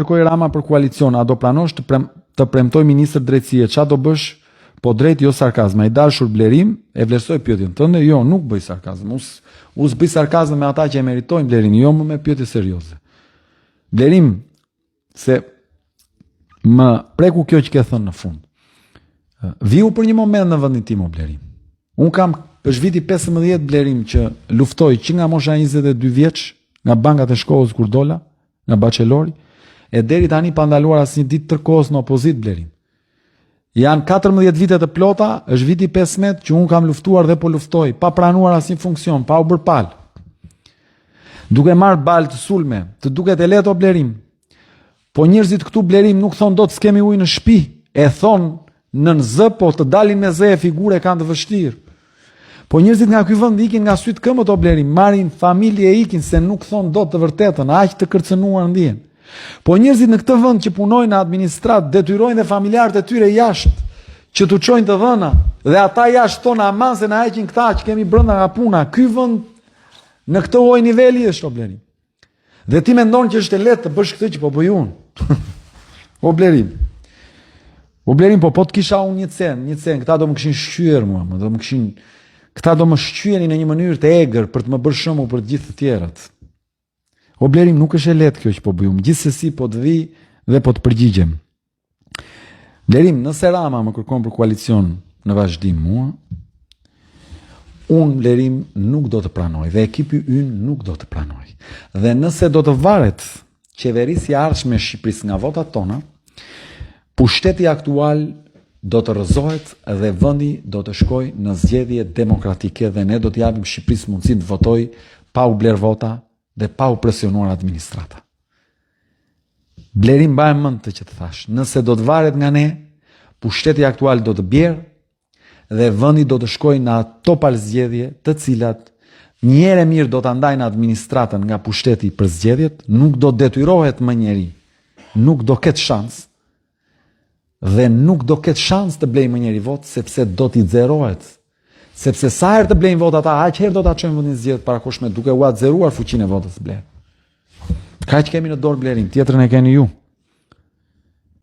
kërkoj Rama për koalicion, a do pranosh të premtoj ministër drejtësie, qa do bësh, po drejt jo sarkazm, a i dashur Blerim, e vlerësoj pyetjen tënde, jo, nuk bëj sarkazm, us bëj sarkazm me ata që e meritojnë Blerin, jo më me pyetje serioze. Blerim, se më preku kjo që ke thënë në fund. Viu për një moment në vendin tim o Blerim. Unë kam është viti 15 Blerim që luftoj që nga mosha 22 vjeç, nga bankat e shkollës kur dola, nga bachelori, e deri tani pa ndaluar asnjë ditë tërkohës në opozit Blerim. Janë 14 vite të plota, është viti 15 që unë kam luftuar dhe po luftoj, pa pranuar asnjë funksion, pa u bërë palë. Duke marrë balë të sulme, të duket e lehtë o Blerim. Po njerëzit këtu Blerim nuk thonë do të s'kemi ujë në shtëpi, e thonë në zë, po të dalin me zë e figure kanë të vështirë. Po njerëzit nga ky vend ikin nga syt këmbët o Blerim, marrin familje e ikin se nuk thonë do të vërtetën, aq të kërcënuar ndjen. Po njerëzit në këtë vend që punojnë në administrat, detyrojnë dhe familjarët e tyre jashtë që t'u çojnë të dhëna, dhe ata jashtë thonë aman se na heqin këta që kemi brenda nga puna. Ky vend në këtë lloj niveli është o Blerim. Dhe ti mendon që është e lehtë të bësh këtë që po bëj unë. O Blerim. O Blerim, po të kisha unë një cen, këta do më kishin shqyer mua, këta do më shqyenin në një mënyrë të egër për të më bërë shembull për të gjithë të tjerët. O Blerim, nuk është e lehtë kjo që po bëj unë, gjithsesi po të vi dhe po të përgjigjem. Blerim, nëse Rama më kërkon për koalicion në vazhdim mua, unë Blerim nuk do të pranoj dhe ekipi ynë nuk do të pranoj. Dhe nëse do të varet qeverisja e ardhshme e Shqipërisë nga votat tona, pushteti aktual do të rrëzohet dhe vendi do të shkojë në zgjedhje demokratike dhe ne do të japim Shqipërisë mundësinë të votojë pa u bler vota dhe pa u presionuar administrata. Blerim, mbaj mend të që të thash, nëse do të varet nga ne, pushteti aktual do të bjerë dhe vendi do të shkojë në ato palëzgjedhje të cilat një herë mirë do ta ndajnë administratën nga pushteti për zgjedhjet, nuk do detyrohet më njeri, nuk do ketë shans dhe nuk do ketë shans të blejë më njeri vot, sepse do t'i zerohet. Sepse sa herë të blejnë vot ata, aq herë do ta çojnë vendin zgjedhjet parakoshme duke u atëzeruar fuqinë e votës bler. Kaq kemi në dorë Blerim, tjetrën e keni ju.